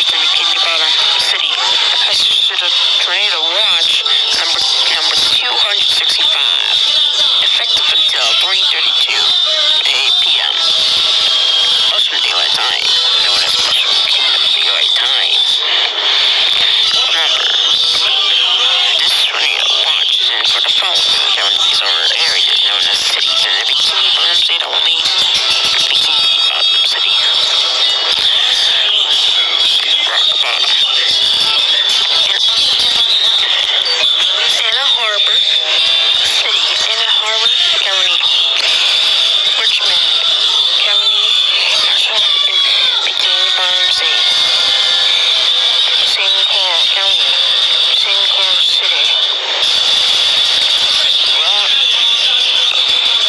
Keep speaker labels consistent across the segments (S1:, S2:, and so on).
S1: states in Bikini Bottom City has issued a tornado watch number 265, effective until 3:32 p.m. Western Daylight Time, known as Western Kingdom Daylight Time. Remember, this tornado watch is in for the following counties or areas known as cities in the Bikini Bottom State only. Bikini Bottom City. Rock Bottom. Santa Harbor City, Santa Harbor County, Richmond County, also in Bikini Bottom State. St. Clair County, St. Clair City.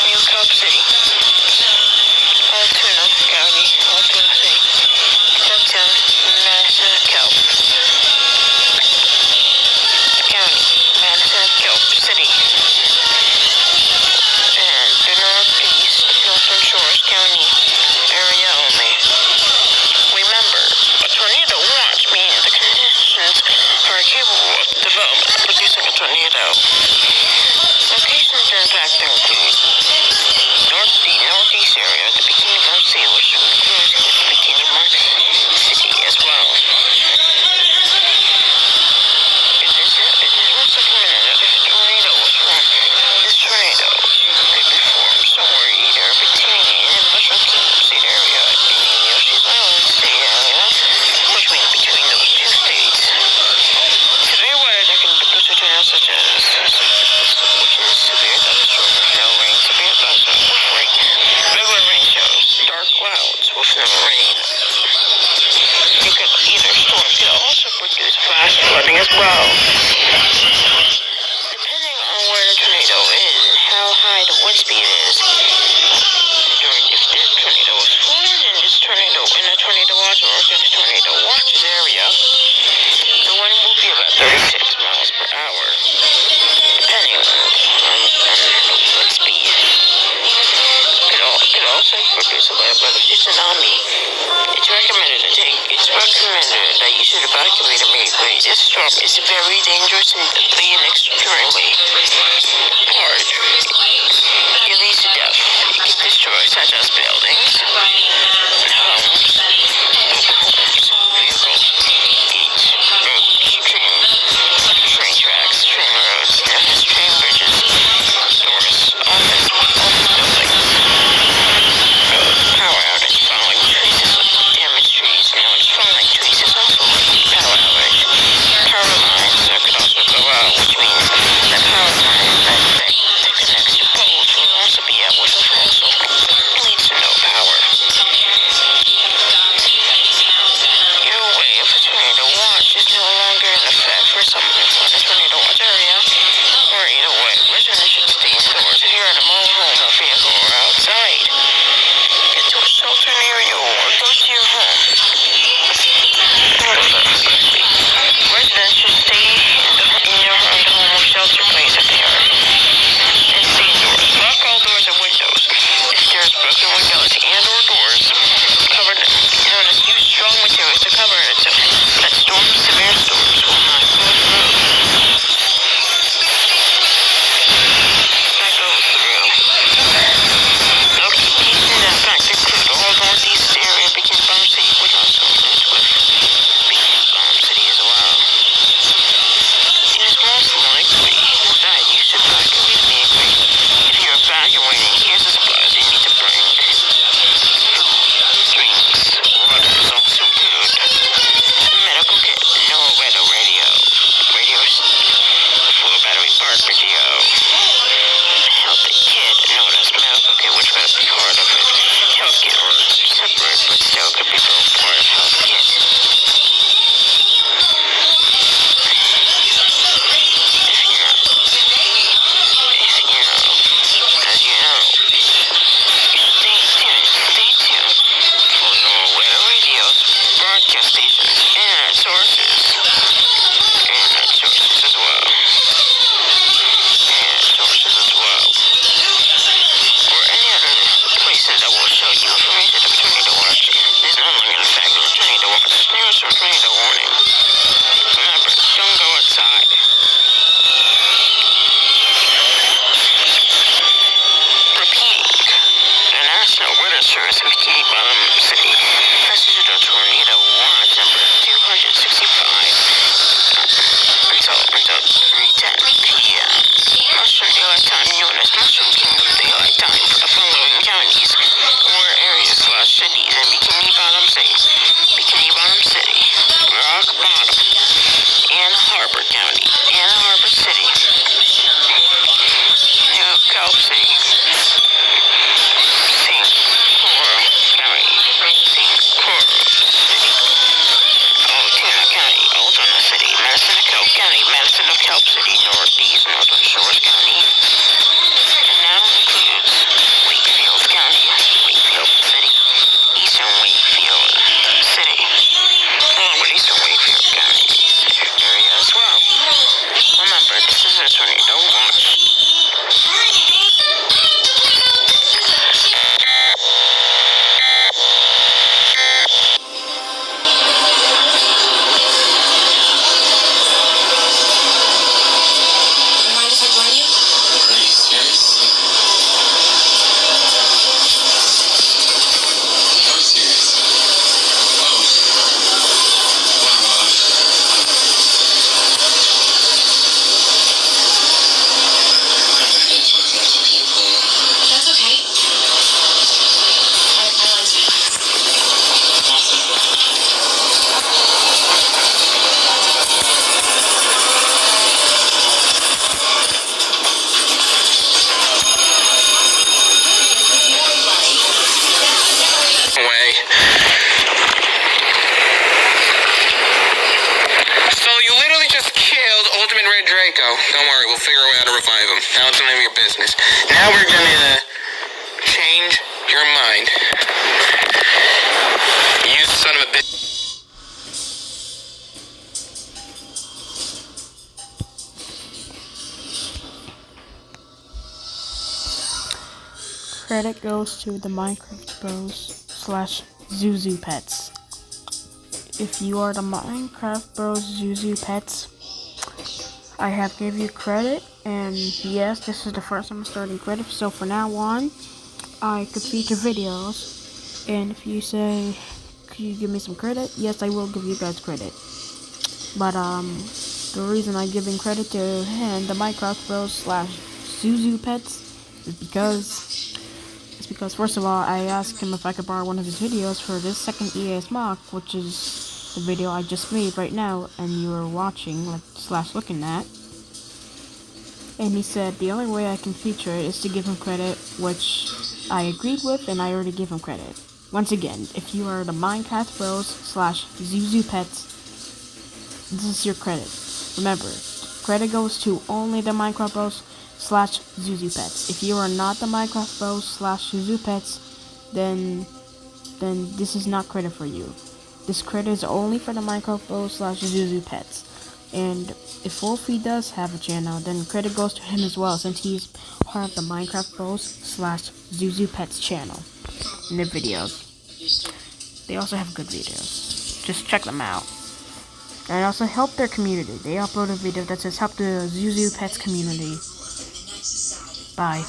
S1: Newcastle City. Altoona County, Altoona City. Downtown Madison Kelp County, Madison Kelp City. And the Northern Shores County area only. Remember, a tornado watch means the conditions are capable of development of producing a tornado. Locations impacted include northeast area, the Bikini Bottom State, which includes the Bikini Bottom City as well. It is most recommended that if a tornado was formed, this tornado could be formed somewhere either between the Western Kingdom State area and the Yoshi's Island State area, which means between those two states. Severe weather that can produce a tornado such as severe thunderstorm, hail, rain, severe thunderstorm with rain, regular rain showers, dark clouds with no rain. Either storm could also produce flash flooding as well. Depending on where the tornado is and how high the wind speed is, during if the tornado is formed in this tornado in a tornado watch or in a tornado watch's area, the wind will be about 36 miles per hour, depending on the wind speed. It could also produce a little bit of tsunami. It's recommended that you should evacuate immediately. This storm is very dangerous and deadly and extremely hard. It leads to death. It can destroy such as buildings, homes, vehicles, gates, roads, train tracks, train roads, train bridges, doors, office buildings, power outage, falling trees, damaged trees. Now it's falling trees is also a power outage. Power lines that could also go out, which means that power lines That's none of your business. Now we're gonna change your mind. You son of a bitch.
S2: Credit goes to the Minecraft Bros / Zuzu Pets. If you are the Minecraft Bros Zuzu Pets, I have gave you credit, and yes, this is the first time I'm starting credit, so for now on, I could feature videos, and if you say, could you give me some credit? Yes, I will give you guys credit. But, the reason I'm giving credit to him, the Minecraft Bros / Zuzu Pets, is because first of all, I asked him if I could borrow one of his videos for this second EAS mock, which is the video I just made right now, and you are watching, / looking at. And he said the only way I can feature it is to give him credit, which I agreed with, and I already gave him credit. Once again, if you are the Minecraft Bros / Zuzu Pets, this is your credit. Remember, credit goes to only the Minecraft Bros / Zuzu Pets. If you are not the Minecraft Bros / Zuzu Pets, then this is not credit for you. This credit is only for the Minecraft Bros / Zuzu Pets. And if Wolfie does have a channel, then credit goes to him as well, since he's part of the Minecraft Bros / Zuzu Pets channel in their videos. They also have good videos. Just check them out. And also help their community. They upload a video that says help the Zuzu Pets community. Bye.